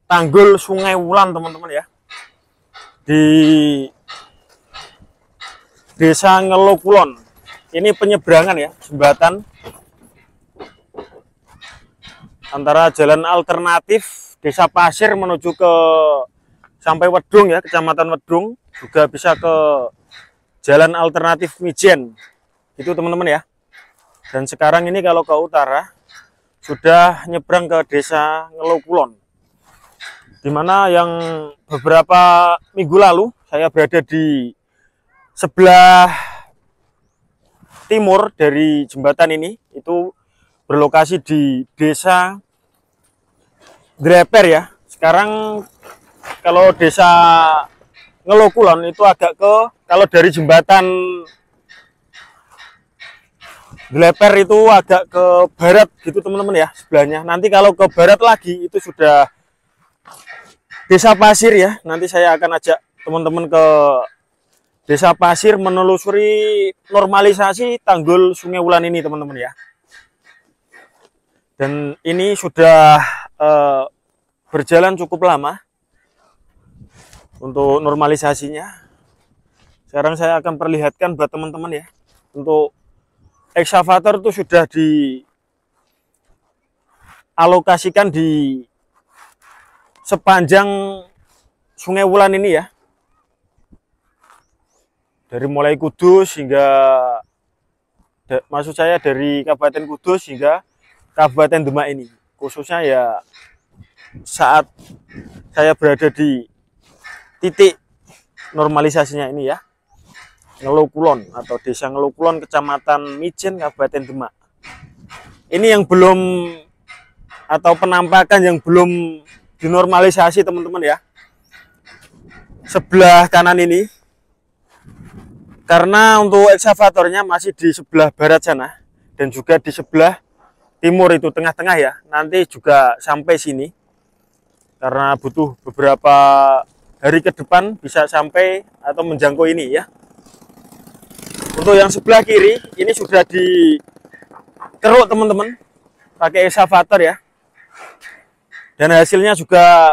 tanggul Sungai Wulan teman-teman ya, di Desa Ngelokulon. Ini penyeberangan ya, jembatan antara jalan alternatif Desa Pasir menuju ke sampai Wedung ya, Kecamatan Wedung, juga bisa ke jalan alternatif Mijen. Itu teman-teman ya. Dan sekarang ini kalau ke utara sudah nyebrang ke Desa Ngelokulon. Dimana yang beberapa minggu lalu saya berada di sebelah timur dari jembatan ini, itu berlokasi di Desa Dreper ya. Sekarang kalau Desa Ngelokulon itu agak ke, kalau dari jembatan Dreper itu agak ke barat gitu teman-teman ya, sebelahnya. Nanti kalau ke barat lagi itu sudah Desa Pasir ya. Nanti saya akan ajak teman-teman ke Desa Pasir menelusuri normalisasi tanggul Sungai Wulan ini teman-teman ya. Dan ini sudah berjalan cukup lama untuk normalisasinya. Sekarang saya akan perlihatkan buat teman-teman ya. Untuk eksavator itu sudah dialokasikan di sepanjang Sungai Wulan ini ya. Dari mulai Kudus hingga, maksud saya dari Kabupaten Kudus hingga Kabupaten Demak ini. Khususnya ya saat saya berada di titik normalisasinya ini ya, Ngelokulon atau Desa Ngelokulon, Kecamatan Mijen, Kabupaten Demak. Ini yang belum, atau penampakan yang belum dinormalisasi teman-teman ya. Sebelah kanan ini, karena untuk eksavatornya masih di sebelah barat sana dan juga di sebelah timur itu tengah-tengah ya. Nanti juga sampai sini karena butuh beberapa hari ke depan bisa sampai atau menjangkau ini ya. Untuk yang sebelah kiri ini sudah dikeruk teman-teman pakai eksavator ya. Dan hasilnya juga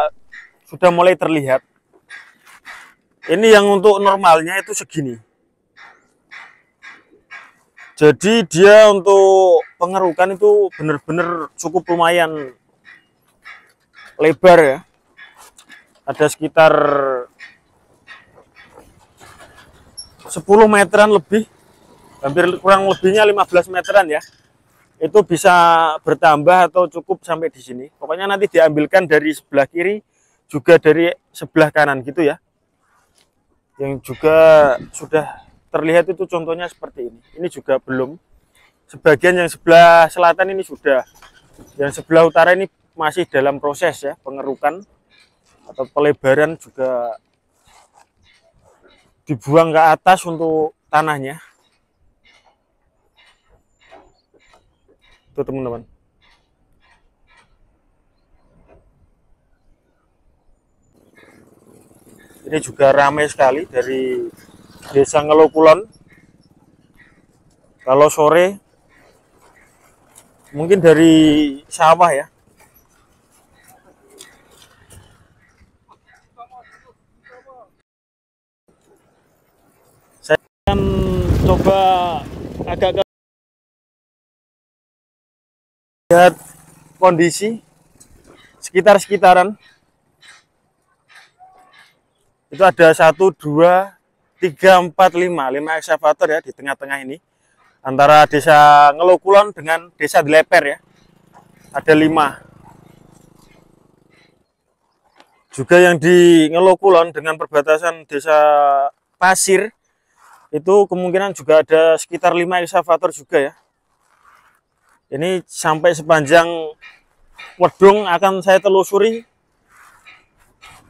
sudah mulai terlihat. Ini yang untuk normalnya itu segini. Jadi dia untuk pengerukan itu benar-benar cukup lumayan lebar ya. Ada sekitar 10 meteran lebih, hampir kurang lebihnya 15 meteran ya. Itu bisa bertambah atau cukup sampai di sini. Pokoknya nanti diambilkan dari sebelah kiri, juga dari sebelah kanan gitu ya. Yang juga sudah terlihat itu contohnya seperti ini. Ini juga belum. Sebagian yang sebelah selatan ini sudah. Yang sebelah utara ini masih dalam proses ya, pengerukan atau pelebaran, juga dibuang ke atas untuk tanahnya. Tuh teman-teman. Ini juga ramai sekali dari Desa Ngelokulon. Kalau sore mungkin dari sawah ya. Saya akan coba agak lihat kondisi sekitar-sekitaran. Itu ada 1, 2, 3, 4, 5 eksavator ya di tengah-tengah ini. Antara Desa Ngelokulon dengan Desa Dreper ya. Ada 5. Juga yang di Ngelokulon dengan perbatasan Desa Pasir itu kemungkinan juga ada sekitar 5 eksavator juga ya. Ini sampai sepanjang Wedung akan saya telusuri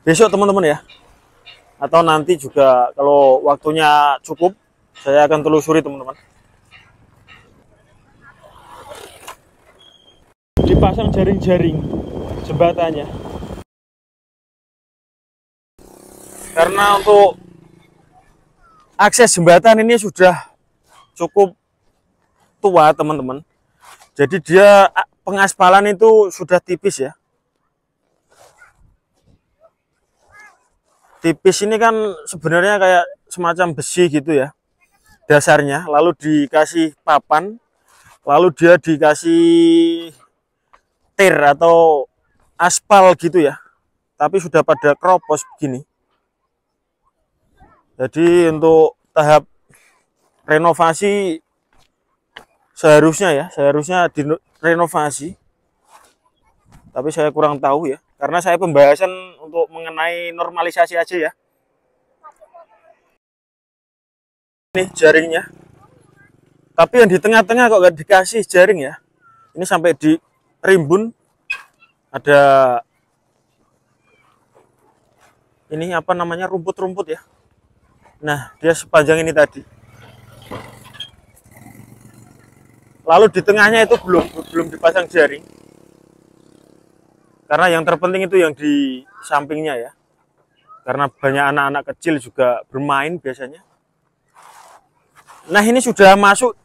besok teman-teman ya. Atau nanti juga kalau waktunya cukup saya akan telusuri teman-teman. Dipasang jaring-jaring jembatannya. Karena untuk akses jembatan ini sudah cukup tua teman-teman. Jadi dia pengaspalan itu sudah tipis ya. tipis ini kan sebenarnya kayak semacam besi gitu ya dasarnya, lalu dikasih papan, lalu dia dikasih tir atau aspal gitu ya, tapi sudah pada keropos begini. Jadi untuk tahap renovasi seharusnya direnovasi, tapi saya kurang tahu ya, karena saya pembahasan untuk mengenai normalisasi aja ya. Ini jaringnya, tapi yang di tengah-tengah kok nggak dikasih jaring ya. Ini sampai di rimbun ada ini apa namanya, rumput-rumput ya. Nah, dia sepanjang ini tadi. Lalu di tengahnya itu belum dipasang jaring. Karena yang terpenting itu yang di sampingnya ya. Karena banyak anak-anak kecil juga bermain biasanya. Nah, ini sudah masuk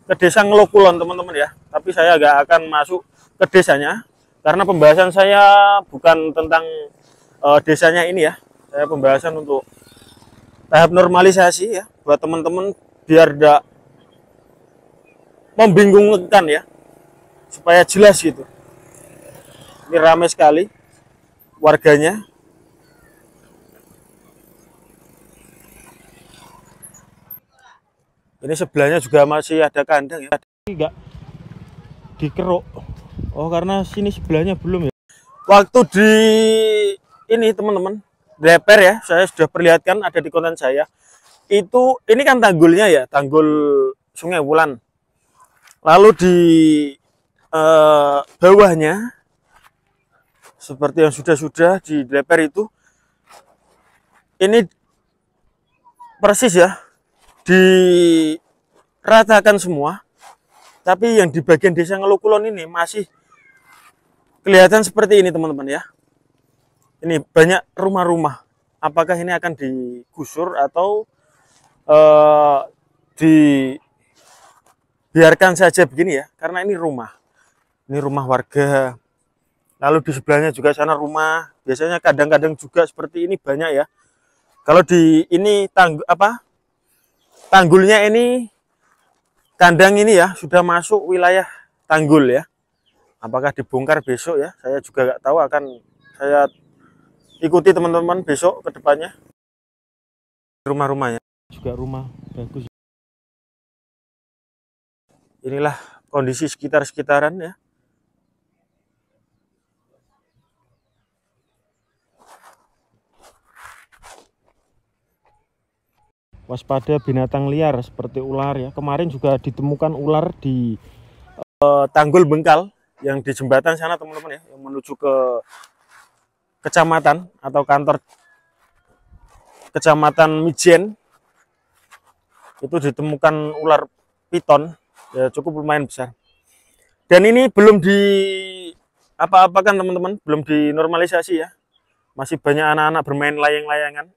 ke desa Ngelokulon teman-teman ya. Tapi saya nggak akan masuk ke desanya karena pembahasan saya bukan tentang desanya ini ya. Saya pembahasan untuk tahap normalisasi ya, buat teman-teman biar tidak membingungkan ya, supaya jelas gitu. Ini ramai sekali warganya. Ini sebelahnya juga masih ada kandang ya. Enggak dikeruk. Oh, karena sini sebelahnya belum ya. Waktu di ini teman-teman, DPR ya, saya sudah perlihatkan ada di konten saya. Itu ini kan tanggulnya ya, tanggul Sungai Wulan. Lalu di bawahnya seperti yang sudah di DPR itu, ini persis ya, diratakan semua, tapi yang di bagian desa Ngelokulon ini masih kelihatan seperti ini teman-teman ya. Ini banyak rumah-rumah. Apakah ini akan digusur atau dibiarkan saja begini ya? Karena ini rumah warga. Lalu di sebelahnya juga sana rumah. Biasanya kadang-kadang juga seperti ini banyak ya. Kalau di ini tanggulnya ini, kandang ini ya sudah masuk wilayah tanggul ya. Apakah dibongkar besok ya? Saya juga nggak tahu, akan saya ikuti teman-teman besok ke depannya. Rumah-rumahnya juga rumah bagus. Inilah kondisi sekitar-sekitaran ya. Waspada binatang liar seperti ular ya. Kemarin juga ditemukan ular di Tanggul Bengkal yang di jembatan sana teman-teman ya, yang menuju ke kecamatan atau kantor kecamatan Mijen. Itu ditemukan ular piton ya, cukup lumayan besar. Dan ini belum di apa-apakan teman-teman, belum dinormalisasi ya. Masih banyak anak-anak bermain layang-layangan.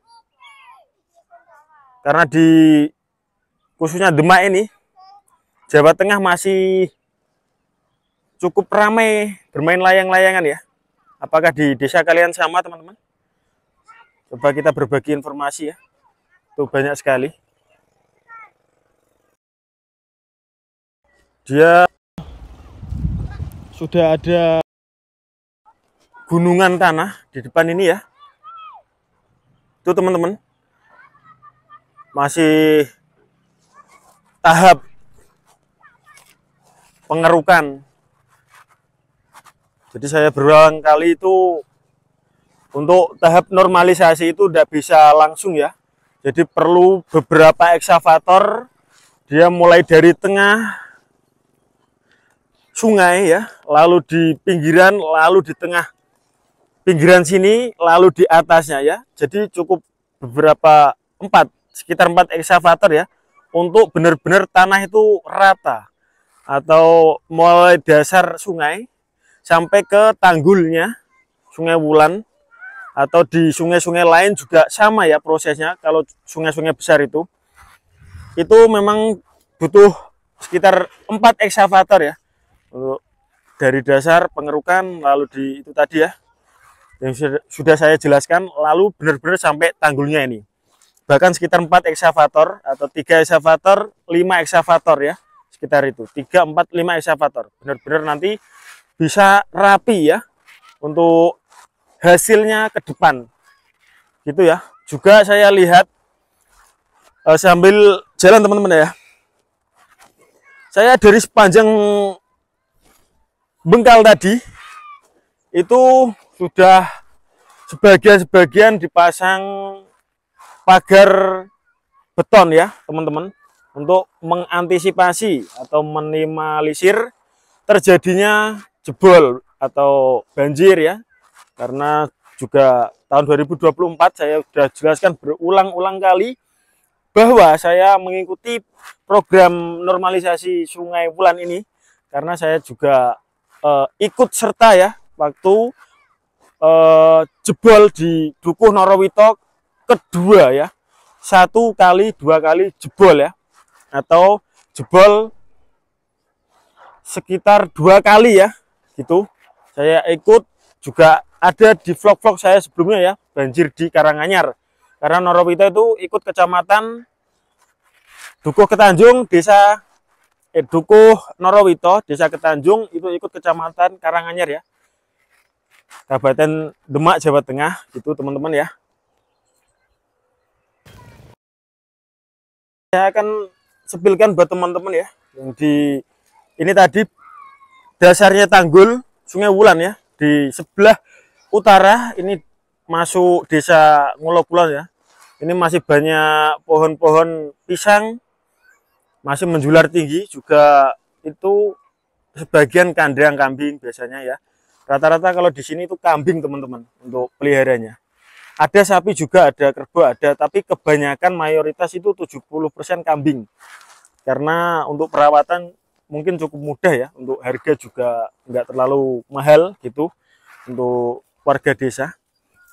Karena di khususnya Demak ini, Jawa Tengah masih cukup ramai bermain layang-layangan ya. Apakah di desa kalian sama teman-teman? Coba kita berbagi informasi ya. Itu banyak sekali. Dia sudah ada gunungan tanah di depan ini ya. Itu teman-teman. Masih tahap pengerukan. Jadi saya berulang kali itu untuk tahap normalisasi itu tidak bisa langsung ya. Jadi perlu beberapa eksavator. Dia mulai dari tengah sungai ya, lalu di pinggiran, lalu di tengah pinggiran sini, lalu di atasnya ya. Jadi cukup sekitar 4 eksavator ya, untuk benar-benar tanah itu rata, atau mulai dasar sungai sampai ke tanggulnya Sungai Wulan, atau di sungai-sungai lain juga sama ya prosesnya. Kalau sungai-sungai besar itu memang butuh sekitar 4 eksavator ya, untuk dari dasar pengerukan, lalu di itu tadi ya, yang sudah saya jelaskan, lalu benar-benar sampai tanggulnya ini. Bahkan sekitar 4 eksavator atau 3 eksavator, 5 eksavator ya. Sekitar itu, 3, 4, 5 eksavator. Benar-benar nanti bisa rapi ya untuk hasilnya ke depan. Gitu ya. Juga saya lihat sambil jalan teman-teman ya. Saya dari sepanjang bengkal tadi itu sudah sebagian-sebagian dipasang pagar beton ya teman-teman, untuk mengantisipasi atau minimalisir terjadinya jebol atau banjir ya. Karena juga tahun 2024 saya sudah jelaskan berulang-ulang kali bahwa saya mengikuti program normalisasi Sungai Wulan ini karena saya juga ikut serta ya waktu jebol di Dukuh Norowito kedua ya, 1 kali 2 kali jebol ya, atau jebol sekitar 2 kali ya gitu. Saya ikut, juga ada di vlog-vlog saya sebelumnya ya, banjir di Karanganyar. Karena Norowito itu ikut kecamatan Dukuh Ketanjung, Dukuh Norowito, desa Ketanjung itu ikut kecamatan Karanganyar ya, Kabupaten Demak, Jawa Tengah gitu teman-teman ya. Saya akan sepilkan buat teman-teman ya, yang di ini tadi dasarnya tanggul Sungai Wulan ya, di sebelah utara ini masuk desa Ngolokulon ya. Ini masih banyak pohon-pohon pisang, masih menjular tinggi, juga itu sebagian kandang kambing biasanya ya. Rata-rata kalau di sini itu kambing teman-teman untuk peliharanya. Ada sapi juga, ada kerbau ada, tapi kebanyakan mayoritas itu 70% kambing. Karena untuk perawatan mungkin cukup mudah ya, untuk harga juga nggak terlalu mahal gitu untuk warga desa.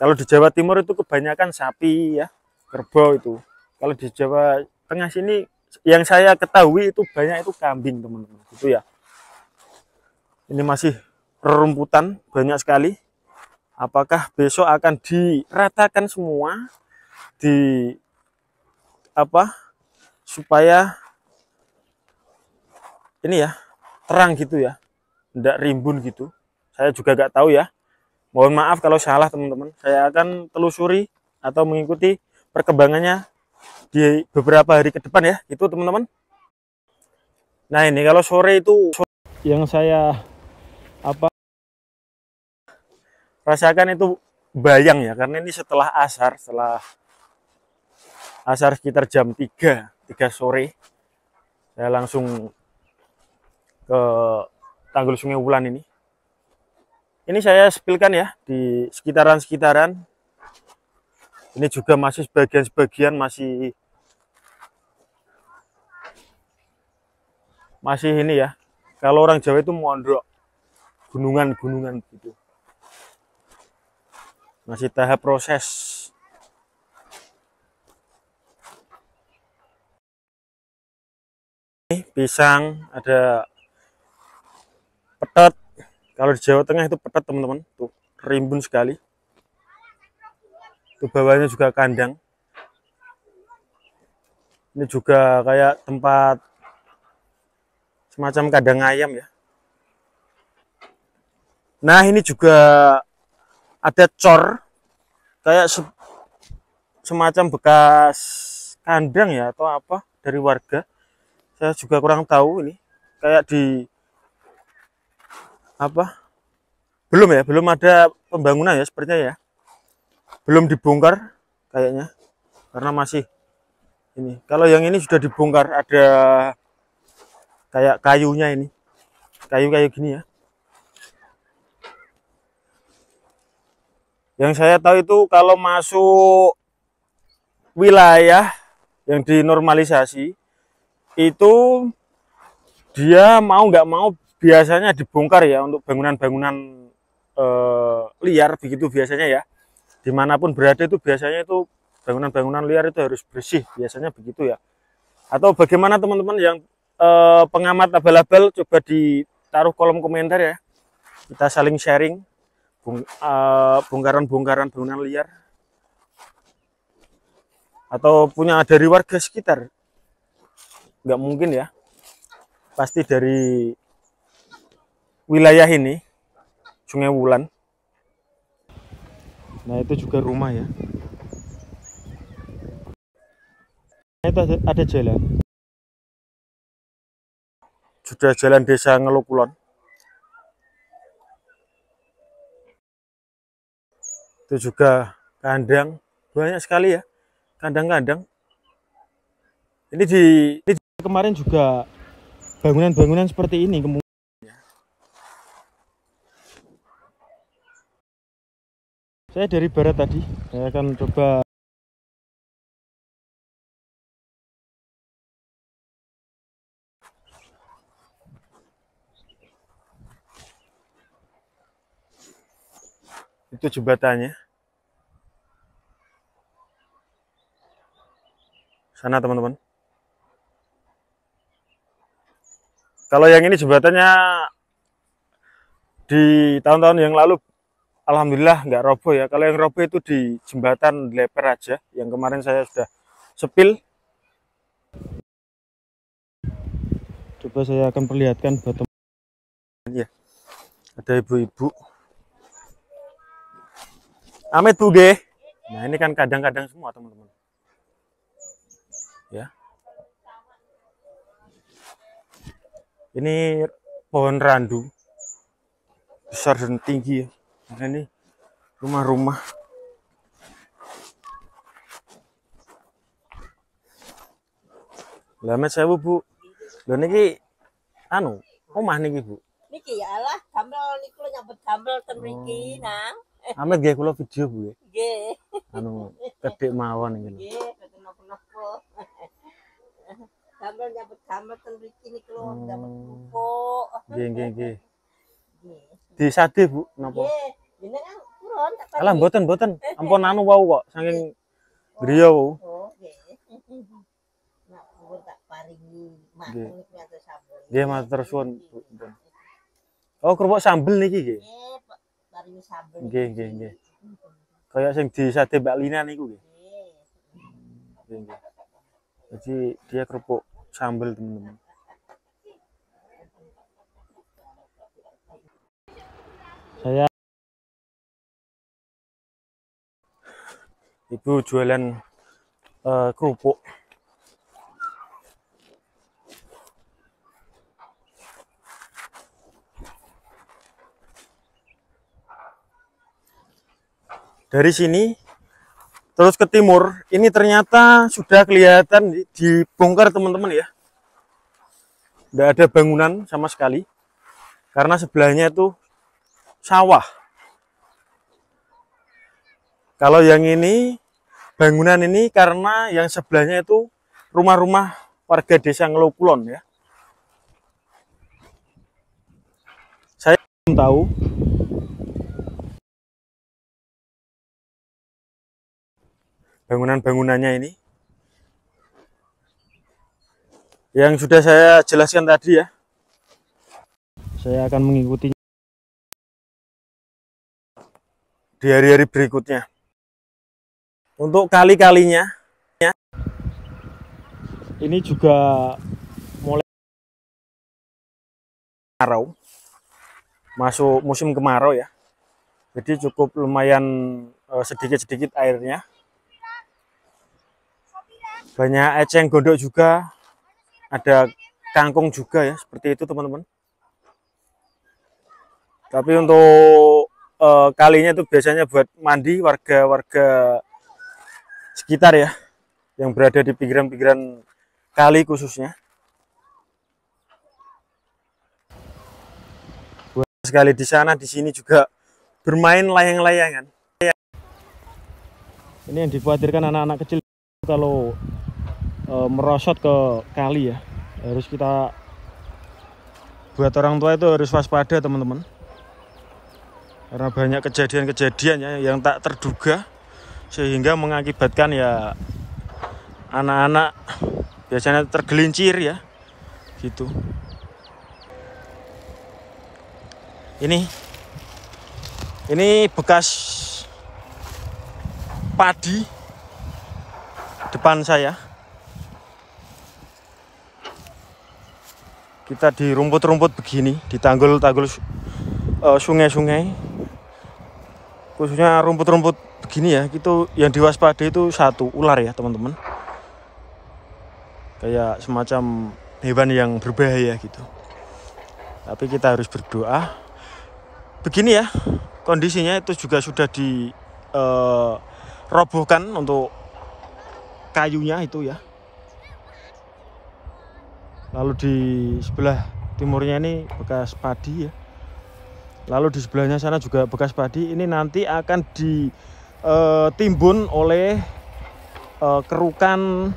Kalau di Jawa Timur itu kebanyakan sapi ya, kerbau itu. Kalau di Jawa Tengah sini yang saya ketahui itu banyak itu kambing teman-teman gitu ya. Ini masih rerumputan banyak sekali. Apakah besok akan diratakan semua di supaya ini ya terang gitu ya, tidak rimbun gitu. Saya juga nggak tahu ya. Mohon maaf kalau salah teman-teman. Saya akan telusuri atau mengikuti perkembangannya di beberapa hari ke depan ya, itu teman-teman. Nah ini kalau sore itu yang saya rasakan itu bayang ya, karena ini setelah asar sekitar jam 3 sore saya langsung ke tanggul Sungai Wulan ini. Ini saya spilkan ya di sekitaran-sekitaran. Ini juga masih sebagian-sebagian masih ini ya. Kalau orang Jawa itu mondok, gunungan-gunungan gitu. Masih tahap proses. Ini pisang, ada petet. Kalau di Jawa Tengah itu petet teman-teman, tuh rimbun sekali. Itu bawahnya juga kandang. Ini juga kayak tempat semacam kandang ayam ya. Nah ini juga ada cor, kayak semacam bekas kandang ya atau apa dari warga. Saya juga kurang tahu ini. Kayak di belum ya, belum ada pembangunan ya sepertinya ya. Belum dibongkar kayaknya. Karena masih ini. Kalau yang ini sudah dibongkar, ada kayak kayunya ini. Kayu-kayu gini ya. Yang saya tahu itu kalau masuk wilayah yang dinormalisasi itu dia mau nggak mau biasanya dibongkar ya untuk bangunan-bangunan liar begitu biasanya ya. Dimanapun berada itu biasanya itu bangunan-bangunan liar itu harus bersih biasanya begitu ya. Atau bagaimana teman-teman yang pengamat abal-abal, coba ditaruh kolom komentar ya. Kita saling sharing bongkaran-bongkaran bangunan liar atau punya dari warga sekitar. Nggak mungkin ya, pasti dari wilayah ini, Sungai Wulan. Nah itu juga rumah ya. Itu ada jalan. Sudah jalan desa Ngelukulon. Itu juga kandang, banyak sekali ya kandang-kandang. Ini kemarin juga bangunan-bangunan seperti ini. Saya dari barat tadi, saya akan coba itu jembatannya. Sana teman-teman. Kalau yang ini jembatannya di tahun-tahun yang lalu alhamdulillah nggak roboh ya. Kalau yang roboh itu di jembatan Leper aja, yang kemarin saya sudah sepil. Coba saya akan perlihatkan buat teman-teman ya. Ada ibu-ibu. Amit tuge. Nah ini kan kadang-kadang semua teman-teman. Ya. Ini pohon randu besar dan tinggi ya. Nah ini rumah-rumah. Lamet saya bu. Loh niki anu omah niki bu. Niki ya lah, sambal niku nyambut sambal ten mriki nang. Amet nggih kula video bu. Nggih. Anu kedhek mawon iki. Nggih, boten napa-napa. Sambal nyambut sambal ten mriki niku lho, nyambut pupuk. Nggih. Di sate bu napa? Nggih, jenengan purun tak Alah mboten. Ampun anu wau kok saking griya wau. Oh, nggih. Nak purun tak paringi matur niku atus sambal. Nggih matur suwun Bu. Oh kerupuk sambel niki nggih. Nggih, paringi sambal. Nggih. Kayak sing di sate Mbak Lina niku nggih. Nggih. Jadi dia kerupuk sambel teman-teman. Saya ibu jualan kerupuk. Dari sini terus ke timur, ini ternyata sudah kelihatan dibongkar teman-teman ya. Tidak ada bangunan sama sekali, karena sebelahnya itu sawah. Kalau yang ini, bangunan ini karena yang sebelahnya itu rumah-rumah warga desa Ngelukulon ya. Saya belum tahu. Bangunan-bangunannya ini yang sudah saya jelaskan tadi ya. Saya akan mengikuti di hari-hari berikutnya. Untuk kali-kalinya ini juga mulai kemarau, masuk musim kemarau ya. Jadi cukup lumayan sedikit-sedikit airnya. Banyak eceng gondok juga, ada kangkung juga ya, seperti itu teman-teman. Tapi untuk kalinya itu biasanya buat mandi warga-warga sekitar ya, yang berada di pinggiran-pinggiran kali khususnya. Buat sekali di sana, di sini juga bermain layang-layangan. Ini yang dikhawatirkan anak-anak kecil kalau merosot ke kali ya, harus kita buat orang tua itu harus waspada teman-teman, karena banyak kejadian-kejadian ya yang tak terduga sehingga mengakibatkan ya anak-anak biasanya tergelincir ya gitu. Ini Ini bekas padi depan saya. Kita di rumput-rumput begini, di tanggul-tanggul sungai-sungai. Khususnya rumput-rumput begini ya, itu yang diwaspadai itu satu ular ya teman-teman. Kayak semacam hewan yang berbahaya gitu. Tapi kita harus berdoa. Begini ya kondisinya, itu juga sudah dirobohkan untuk kayunya itu ya. Lalu di sebelah timurnya ini bekas padi ya. Lalu di sebelahnya sana juga bekas padi. Ini nanti akan ditimbun oleh kerukan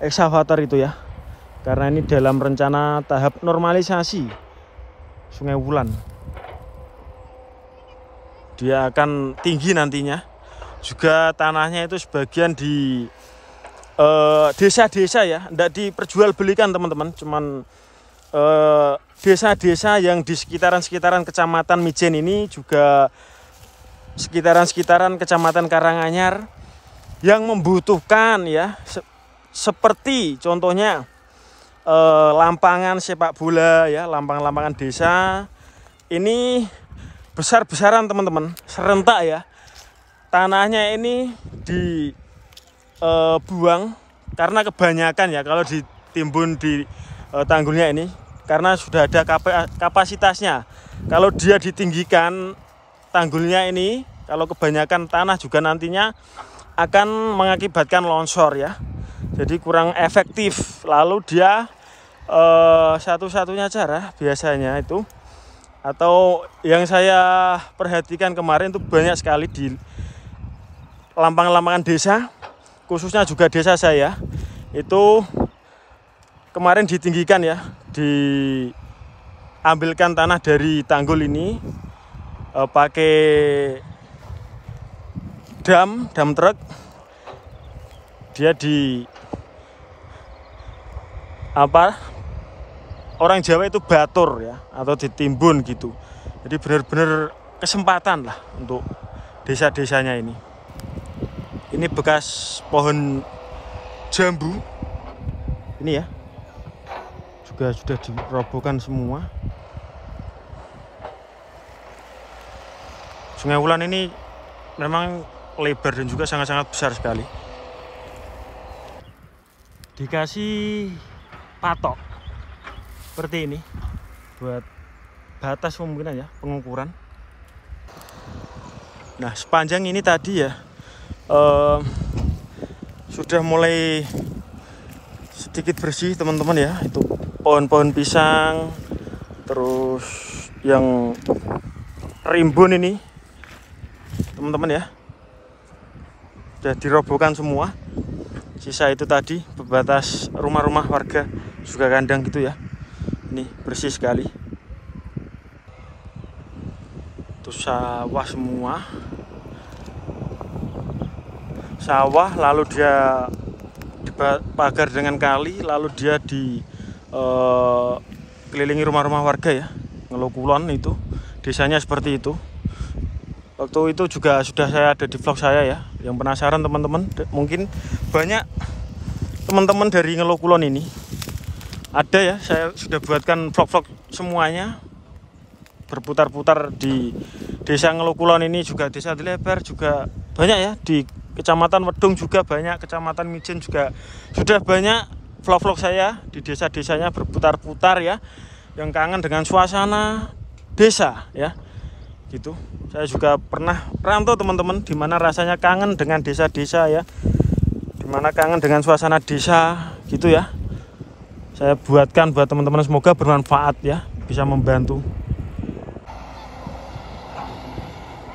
ekskavator itu ya. Karena ini dalam rencana tahap normalisasi Sungai Wulan. Dia akan tinggi nantinya. Juga tanahnya itu sebagian di desa-desa ya, tidak diperjualbelikan teman-teman. Cuman desa-desa yang di sekitaran Kecamatan Mijen ini, juga sekitaran Kecamatan Karanganyar yang membutuhkan ya, seperti contohnya lampangan sepak bola ya, lapangan desa. Ini besar-besaran teman-teman, serentak ya. Tanahnya ini dibuang karena kebanyakan ya kalau ditimbun di tanggulnya ini, karena sudah ada kapasitasnya. Kalau dia ditinggikan tanggulnya ini, kalau kebanyakan tanah juga nantinya akan mengakibatkan longsor ya. Jadi kurang efektif. Lalu dia satu-satunya cara biasanya itu, atau yang saya perhatikan kemarin itu banyak sekali di lampang-lampangan desa, khususnya juga desa saya, itu kemarin ditinggikan ya, diambilkan tanah dari tanggul ini pakai dam truk. Dia orang Jawa itu batur ya, atau ditimbun gitu. Jadi benar-benar kesempatan lah untuk desa-desanya ini. Ini bekas pohon jambu ini ya, juga sudah dirobohkan semua. Sungai Wulan ini memang lebar dan juga sangat-sangat besar sekali. Dikasih patok seperti ini buat batas kemungkinan ya, pengukuran. Nah, sepanjang ini tadi ya sudah mulai sedikit bersih teman-teman ya. Itu pohon-pohon pisang, terus yang rimbun ini teman-teman ya, sudah dirobohkan semua. Sisa itu tadi pembatas rumah-rumah warga, juga kandang gitu ya. Ini bersih sekali. Itu sawah semua. Sawah, lalu dia dipagar dengan kali, lalu dia dikelilingi rumah-rumah warga ya. Ngelokulon itu desanya seperti itu. Waktu itu juga sudah saya ada di vlog saya ya. Yang penasaran teman-teman, mungkin banyak teman-teman dari Ngelokulon ini. Ada ya, saya sudah buatkan vlog-vlog semuanya, berputar-putar di desa Ngelokulon ini, juga desa Dilebar juga banyak ya. Di Kecamatan Wedung juga banyak, Kecamatan Mijen juga sudah banyak vlog-vlog saya di desa-desanya, berputar-putar ya, yang kangen dengan suasana desa ya. Gitu. Saya juga pernah rantau teman-teman, dimana rasanya kangen dengan desa-desa ya, dimana kangen dengan suasana desa gitu ya. Saya buatkan buat teman-teman, semoga bermanfaat ya, bisa membantu.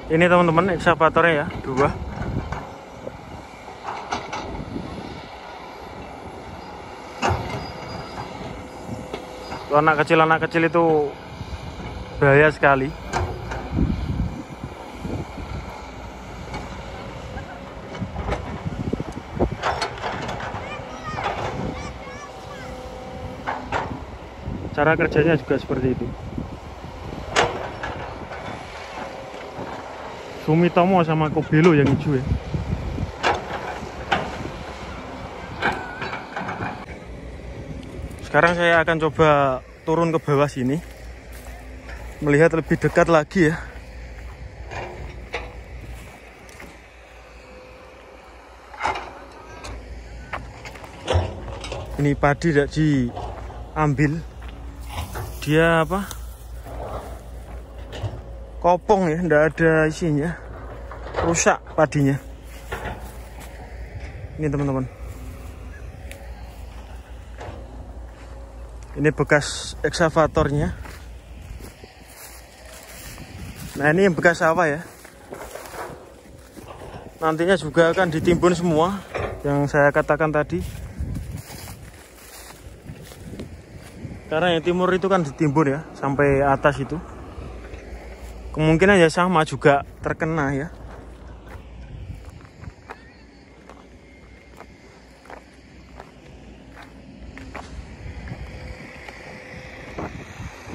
Ini teman-teman ekskavatornya ya, 2. Anak kecil itu bahaya sekali. Cara kerjanya juga seperti itu. Sumitomo sama Kobelo yang hijau ya. Sekarang saya akan coba turun ke bawah sini, melihat lebih dekat lagi ya. Ini padi tidak diambil, dia apa? Kopong ya, tidak ada isinya, rusak padinya. Ini teman-teman, ini bekas eksavatornya. Nah ini yang bekas sawah ya, nantinya juga akan ditimbun semua yang saya katakan tadi. Karena yang timur itu kan ditimbun ya, sampai atas itu. Kemungkinan ya sama juga terkena ya.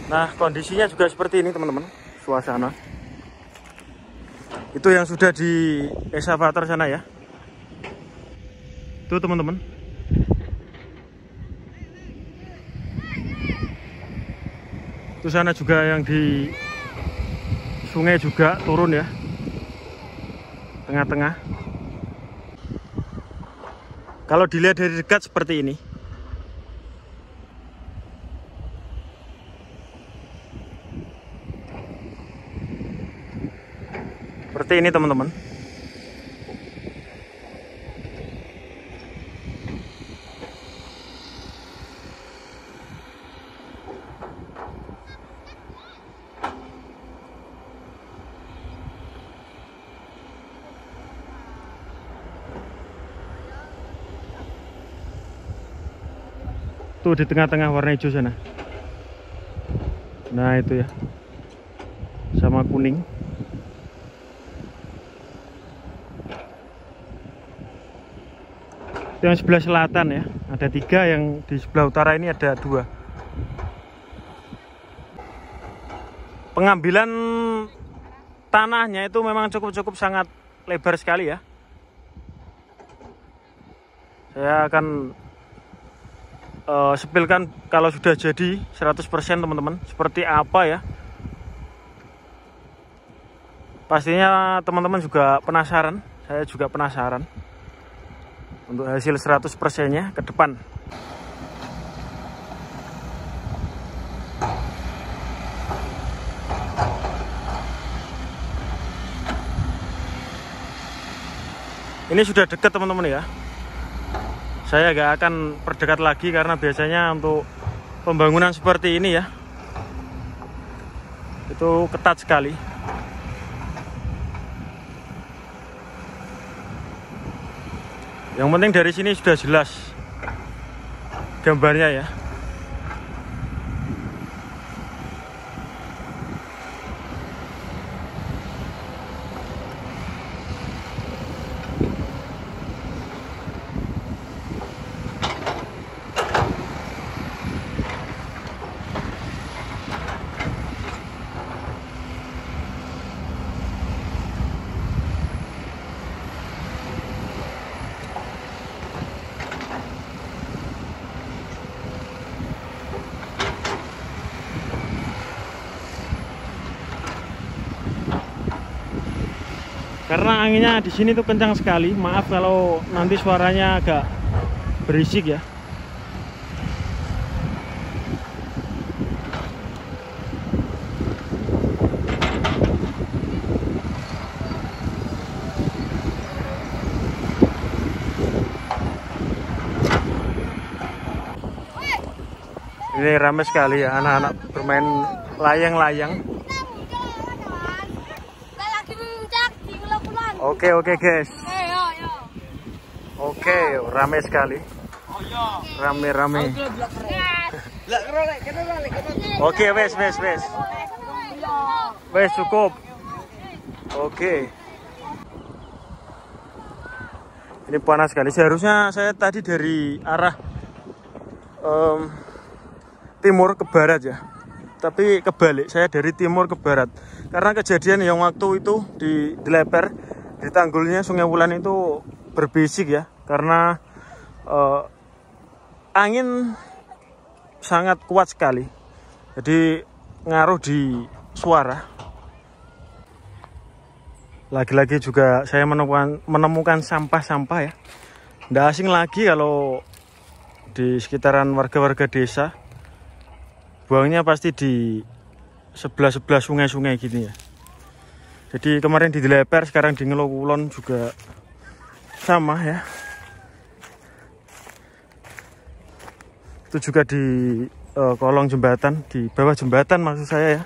Nah kondisinya juga seperti ini teman-teman, suasana. Itu yang sudah di eksavator sana ya. Itu teman-teman. Itu sana juga yang di sungai juga turun ya, tengah-tengah. Kalau dilihat dari dekat seperti ini. Seperti ini teman-teman. Tuh di tengah-tengah warna hijau sana. Nah itu ya, sama kuning. Itu yang sebelah selatan ya, ada 3, yang di sebelah utara ini ada 2. Pengambilan tanahnya itu memang cukup sangat lebar sekali ya. Saya akan sepilkan kalau sudah jadi 100% teman-teman, seperti apa ya. Pastinya teman-teman juga penasaran, saya juga penasaran untuk hasil 100%-nya ke depan. Ini sudah dekat teman-teman ya. Saya gak akan perdekat lagi karena biasanya untuk pembangunan seperti ini ya, itu ketat sekali. Yang penting dari sini sudah jelas gambarnya ya. Karena anginnya di sini tuh kencang sekali. Maaf kalau nanti suaranya agak berisik ya. Ini ramai sekali ya, anak-anak bermain layang-layang. Oke guys. Oke, ramai sekali. Rame. Oke, wes. Wes cukup. Oke. Ini panas sekali. Seharusnya saya tadi dari arah timur ke barat ya. tapi kebalik, saya dari timur ke barat. Karena kejadian yang waktu itu di Leper, di tanggulnya Sungai Wulan itu berbisik ya, karena angin sangat kuat sekali, jadi ngaruh di suara. Lagi-lagi juga saya menemukan sampah-sampah ya. Nggak asing lagi kalau di sekitaran warga-warga desa buangnya pasti di sebelah-sebelah sungai-sungai gini ya. Jadi kemarin di Leper, sekarang di Ngelo Kulon juga sama ya. Itu juga di kolong jembatan, di bawah jembatan maksud saya ya.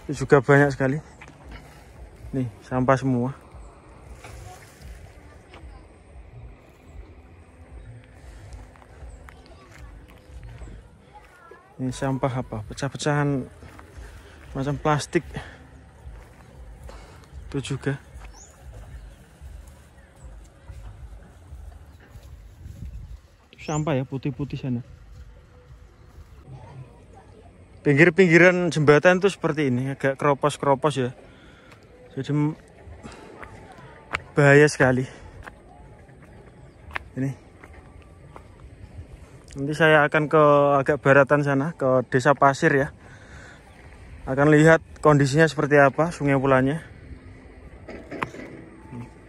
Itu juga banyak sekali. Nih, sampah semua. Ini sampah apa? Pecah-pecahan macam plastik. Itu juga. Itu sampah ya, putih-putih sana. Pinggir-pinggiran jembatan itu seperti ini, agak keropos-keropos ya. Jadi bahaya sekali. Ini. Nanti saya akan ke agak baratan sana, ke Desa Pasir ya. Akan lihat kondisinya seperti apa Sungai Wulannya.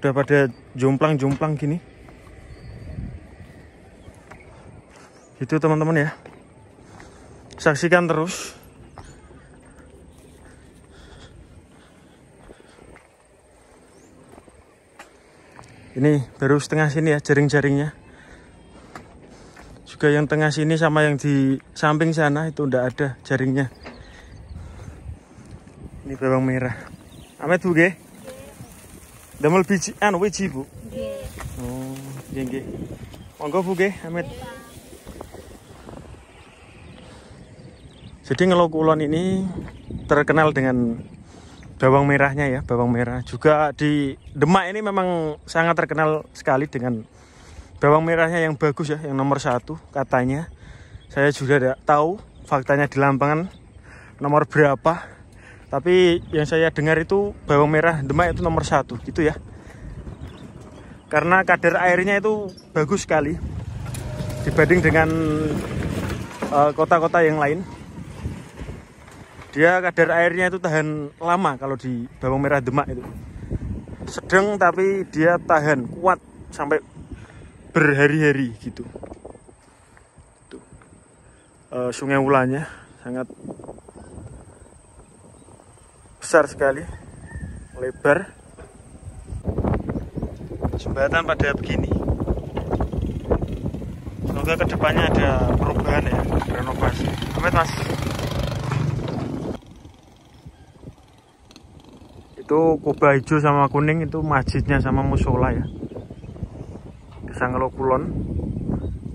Udah pada jomplang-jomplang gini. Gitu teman-teman ya. Saksikan terus. Ini baru setengah sini ya jaring-jaringnya. Juga yang tengah sini sama yang di samping sana itu ndak ada jaringnya. Ini bawang merah. Amet Bu nggih? Damel biji wiji Bu. Nggih. Oh, nggih. Monggo Bu nggih, Amet. Jadi Ngelo Kulon ini terkenal dengan bawang merahnya ya, bawang merah. Juga di Demak ini memang sangat terkenal sekali dengan bawang merahnya yang bagus ya, yang nomor 1 katanya. Saya juga tidak tahu faktanya di Lambangan nomor berapa. Tapi yang saya dengar itu bawang merah Demak itu nomor 1 gitu ya. Karena kadar airnya itu bagus sekali dibanding dengan kota-kota yang lain. Dia kadar airnya itu tahan lama kalau di bawang merah Demak itu. Sedang tapi dia tahan kuat sampai berhari-hari gitu. Tuh. Sungai Wulannya sangat besar sekali, lebar. Jembatan pada begini. Semoga kedepannya ada perubahan ya, renovasi. Amin Mas. Itu kubah hijau sama kuning itu masjidnya sama musola ya. Desa Ngelo Kulon.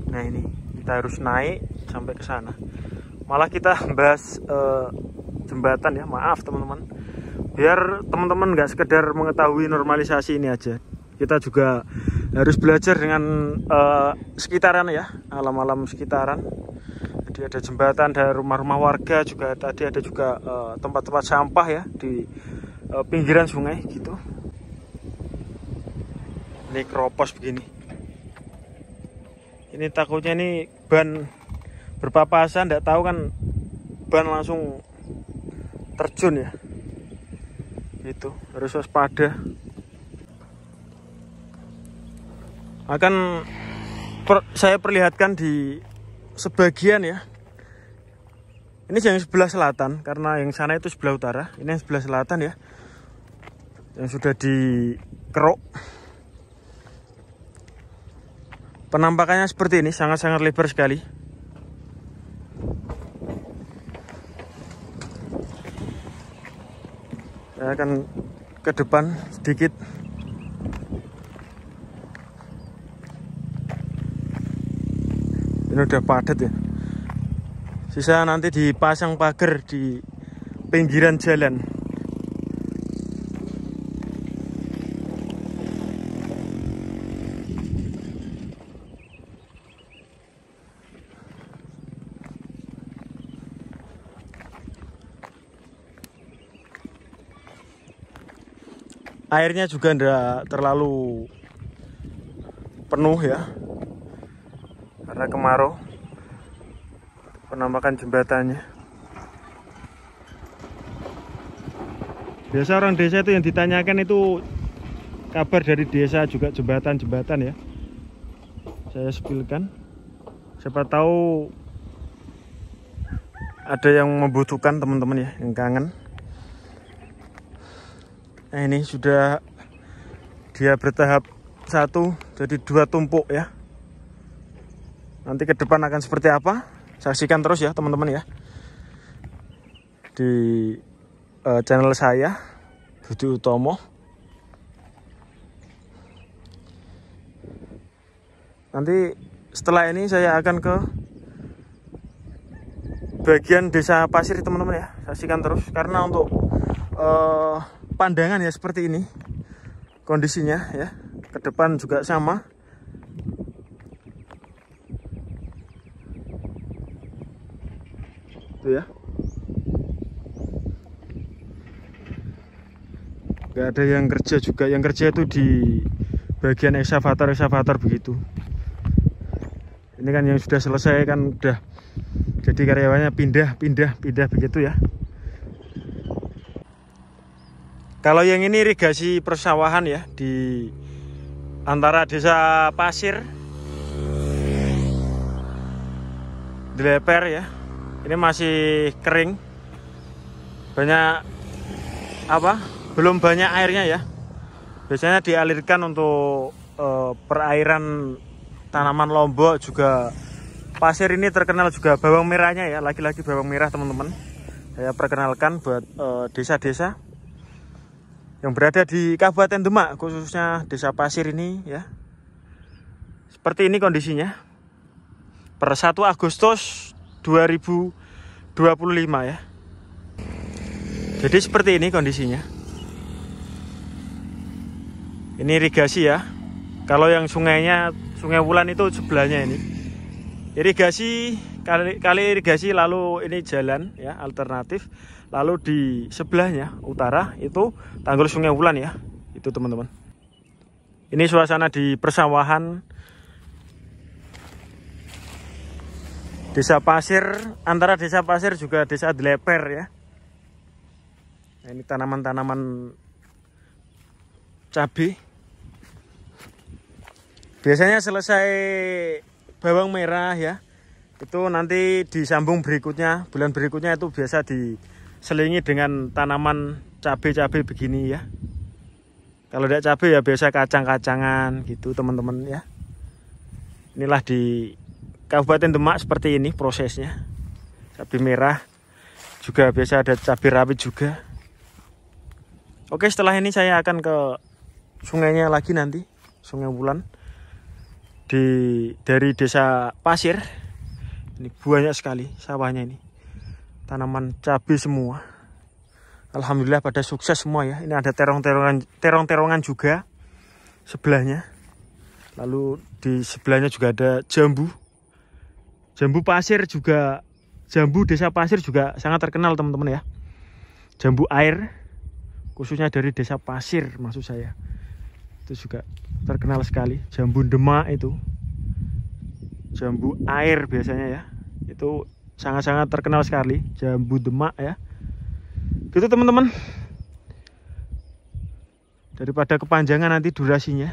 Nah ini kita harus naik sampai ke sana. Malah kita bahas jembatan ya, maaf teman-teman. Biar teman-teman nggak sekedar mengetahui normalisasi ini aja. Kita juga harus belajar dengan sekitaran ya, alam-alam sekitaran. Jadi ada jembatan, ada rumah-rumah warga juga. Tadi ada juga tempat-tempat sampah ya di pinggiran sungai gitu. Ini keropos begini. Ini takutnya nih ban berpapasan, nggak tahu kan ban langsung terjun ya. Gitu, harus waspada. Akan saya perlihatkan di sebagian ya. Ini yang sebelah selatan, karena yang sana itu sebelah utara. Ini yang sebelah selatan ya, yang sudah dikeruk. Penampakannya seperti ini, sangat-sangat lebar sekali. Saya akan ke depan sedikit. Ini udah padat ya. Sisa nanti dipasang pagar di pinggiran jalan. airnya juga tidak terlalu penuh ya, karena kemarau. Penampakan jembatannya. Biasa orang desa itu yang ditanyakan itu kabar dari desa, juga jembatan-jembatan ya. Saya spilkan. Siapa tahu ada yang membutuhkan, teman-teman ya, yang kangen. Nah, ini sudah dia bertahap 1 jadi 2 tumpuk ya. Nanti ke depan akan seperti apa? Saksikan terus ya teman-teman ya, di channel saya Budi Utomo. Nanti setelah ini saya akan ke bagian desa pasir teman-teman ya. Saksikan terus, karena untuk pandangan ya seperti ini kondisinya ya. Ke depan juga sama. Tuh ya. Gak ada yang kerja juga. Yang kerja itu di bagian eksavator begitu. Ini kan yang sudah selesai kan, udah jadi karyawannya pindah begitu ya. Kalau yang ini irigasi persawahan ya, di antara desa pasir di Leper ya. Ini masih kering, banyak belum banyak airnya ya. Biasanya dialirkan untuk perairan tanaman lombok. Juga pasir ini terkenal juga bawang merahnya ya, lagi-lagi bawang merah teman-teman. Saya perkenalkan buat desa-desa yang berada di Kabupaten Demak, khususnya desa pasir ini ya. Seperti ini kondisinya per 1 Agustus 2025 ya. Jadi seperti ini kondisinya. Ini irigasi ya. Kalau yang sungainya, Sungai Wulan itu sebelahnya ini. Irigasi kali irigasi, lalu ini jalan ya alternatif. Lalu di sebelahnya utara itu tanggul Sungai Wulan ya. Itu teman-teman. Ini suasana di persawahan Desa Pasir, antara Desa Pasir juga Desa Leper ya. Nah, ini tanaman-tanaman cabai. Biasanya selesai bawang merah ya, itu nanti disambung berikutnya, bulan berikutnya itu biasa diselingi dengan tanaman cabai-cabai begini ya. Kalau tidak cabai ya biasa kacang-kacangan gitu teman-teman ya. Inilah di Kabupaten Demak seperti ini prosesnya. Cabai merah, juga biasa ada cabai rawit juga. Oke, setelah ini saya akan ke sungainya lagi nanti, Sungai Wulan. Dari Desa Pasir. Ini banyak sekali sawahnya ini. Tanaman cabai semua. Alhamdulillah pada sukses semua ya. Ini ada terong-terongan juga sebelahnya. Lalu di sebelahnya juga ada jambu. Jambu pasir juga, jambu Desa Pasir juga sangat terkenal teman-teman ya. Jambu air, khususnya dari Desa Pasir maksud saya. Itu juga terkenal sekali. Jambu Demak itu. Jambu air biasanya ya. Itu sangat-sangat terkenal sekali. Jambu Demak ya. Gitu teman-teman. Daripada kepanjangan nanti durasinya.